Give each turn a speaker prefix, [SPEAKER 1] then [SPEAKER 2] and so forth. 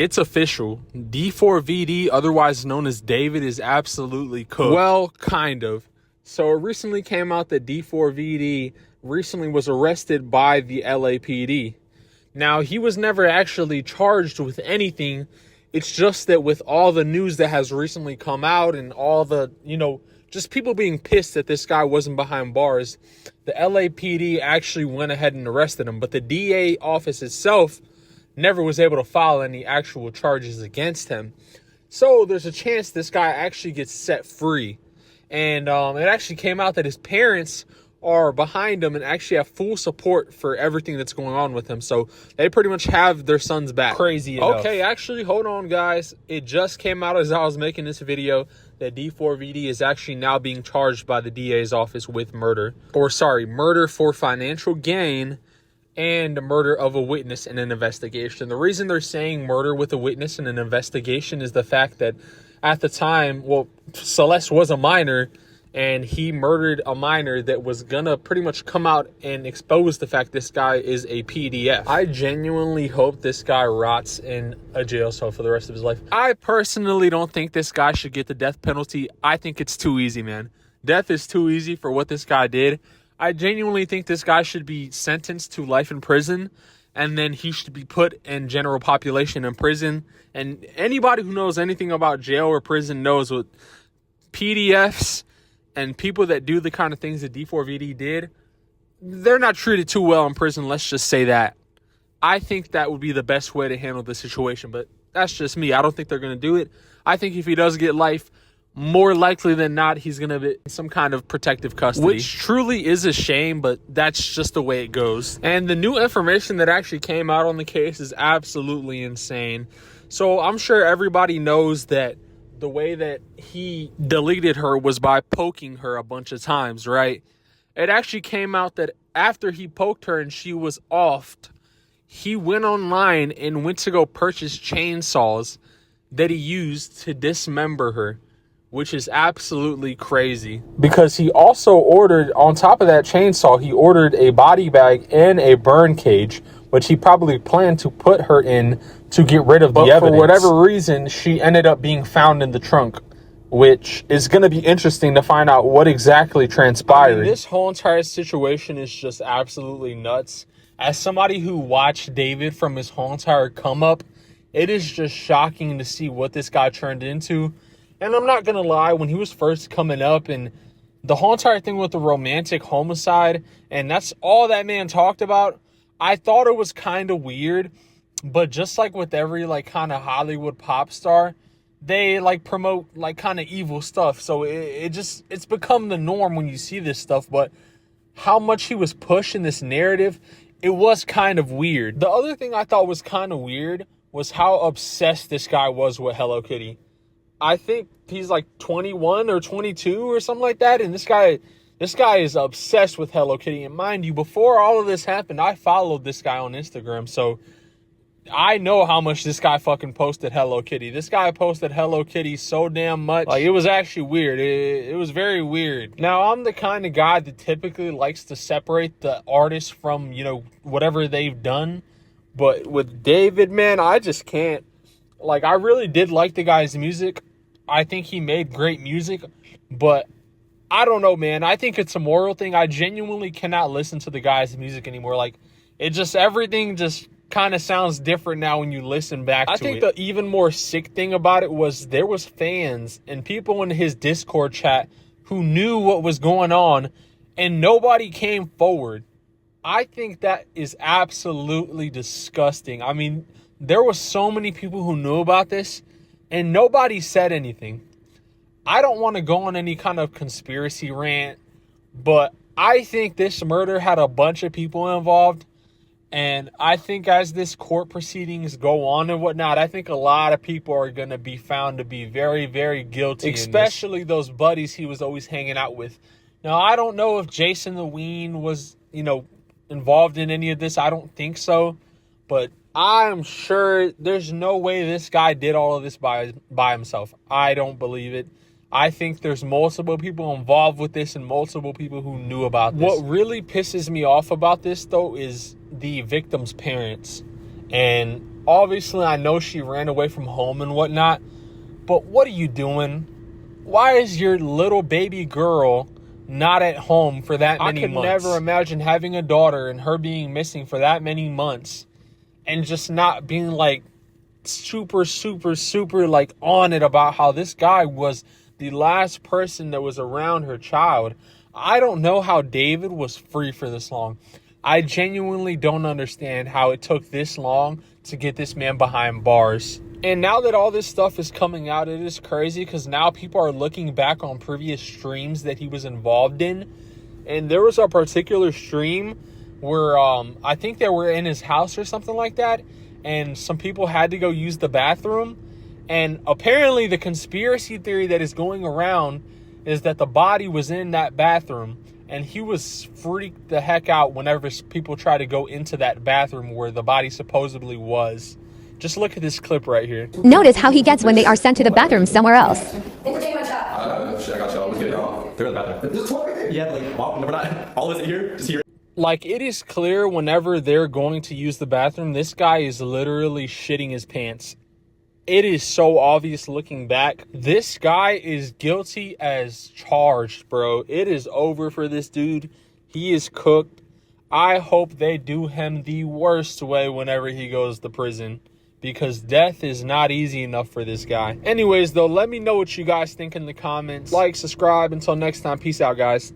[SPEAKER 1] It's official. D4Vd, otherwise known as David, is absolutely cooked. Well, kind of. So it recently came out that D4Vd recently was arrested by the LAPD. Now, he was never actually charged with anything. It's just that with all the news that has recently come out and all the, just people being pissed that this guy wasn't behind bars, the LAPD actually went ahead and arrested him. But the DA office itself never was able to file any actual charges against him. So there's a chance this guy actually gets set free. And it actually came out that his parents are behind him and actually have full support for everything that's going on with him. So they pretty much have their son's back. Crazy enough. Okay, actually, hold on, guys. It just came out as I was making this video that D4Vd is actually now being charged by the DA's office with murder. Murder for financial gain and murder of a witness in an investigation. The reason they're saying murder with a witness in an investigation is the fact that at the time, Celeste was a minor, and he murdered a minor that was gonna pretty much come out and expose the fact this guy is a PDF. I genuinely hope this guy rots in a jail cell for the rest of his life. I personally don't think this guy should get the death penalty. I think it's too easy, man. Death is too easy for what this guy did. I genuinely think this guy should be sentenced to life in prison, and then he should be put in general population in prison. And anybody who knows anything about jail or prison knows what PDFs and people that do the kind of things that D4Vd did, they're not treated too well in prison. Let's just say that. I think that would be the best way to handle the situation, but that's just me. I don't think they're going to do it. I think if he does get life, more likely than not, he's going to be some kind of protective custody. Which truly is a shame, but that's just the way it goes. And the new information that actually came out on the case is absolutely insane. So I'm sure everybody knows that the way that he deleted her was by poking her a bunch of times, right? It actually came out that after he poked her and she was offed, he went online and went to go purchase chainsaws that he used to dismember her, which is absolutely crazy. Because he also ordered, on top of that chainsaw, he ordered a body bag and a burn cage, which he probably planned to put her in to get rid of the evidence. But for whatever reason, she ended up being found in the trunk, which is going to be interesting to find out what exactly transpired. I mean, this whole entire situation is just absolutely nuts. As somebody who watched David from his whole entire come up, it is just shocking to see what this guy turned into. And I'm not going to lie, when he was first coming up and the whole entire thing with the romantic homicide, and that's all that man talked about, I thought it was kind of weird. But just like with every kind of Hollywood pop star, they promote kind of evil stuff. So it's become the norm when you see this stuff. But how much he was pushing this narrative, it was kind of weird. The other thing I thought was kind of weird was how obsessed this guy was with Hello Kitty. I think he's 21 or 22 or something like that. And this guy is obsessed with Hello Kitty. And mind you, before all of this happened, I followed this guy on Instagram. So I know how much this guy fucking posted Hello Kitty. This guy posted Hello Kitty so damn much. It was actually weird. It was very weird. Now, I'm the kind of guy that typically likes to separate the artist from, whatever they've done. But with David, man, I just can't. I really did like the guy's music. I think he made great music. But I don't know, man. I think it's a moral thing. I genuinely cannot listen to the guy's music anymore. Everything just kind of sounds different now when you listen back to it. I think the even more sick thing about it was there was fans and people in his Discord chat who knew what was going on and nobody came forward. I think that is absolutely disgusting. I mean, there were so many people who knew about this and nobody said anything. I don't want to go on any kind of conspiracy rant, but I think this murder had a bunch of people involved. And I think as this court proceedings go on and whatnot, I think a lot of people are going to be found to be very, very guilty. Especially those buddies he was always hanging out with. Now, I don't know if Jason the Ween was, involved in any of this. I don't think so. But I'm sure there's no way this guy did all of this by himself. I don't believe it. I think there's multiple people involved with this and multiple people who knew about this. What really pisses me off about this, though, is the victim's parents. And Obviously, I know she ran away from home and whatnot, but what are you doing? Why is your little baby girl not at home for that many months? I could never imagine having a daughter and her being missing for that many months and just not being like super like on it about how this guy was the last person that was around her child. I don't know how David was free for this long. I genuinely don't understand how it took this long to get this man behind bars. And now that all this stuff is coming out, it is crazy because now people are looking back on previous streams that he was involved in. And there was a particular stream where I think they were in his house or something like that. And some people had to go use the bathroom. And apparently the conspiracy theory that is going around is that the body was in that bathroom. And he was freaked the heck out whenever people try to go into that bathroom where the body supposedly was. Just look at this clip right here.
[SPEAKER 2] Notice how he gets when they are sent to the bathroom somewhere else.
[SPEAKER 3] Shit, I got y'all. Let's get it off. They're in the bathroom. Just talk. Yeah, like, well, we're not all of us in here. Just here.
[SPEAKER 1] Like, it is clear whenever they're going to use the bathroom, this guy is literally shitting his pants. It is so obvious looking back. This guy is guilty as charged, bro. It is over for this dude. He is cooked. I hope they do him the worst way whenever he goes to prison, because death is not easy enough for this guy. Anyways, though, let me know what you guys think in the comments. Like, subscribe. Until next time, peace out, guys.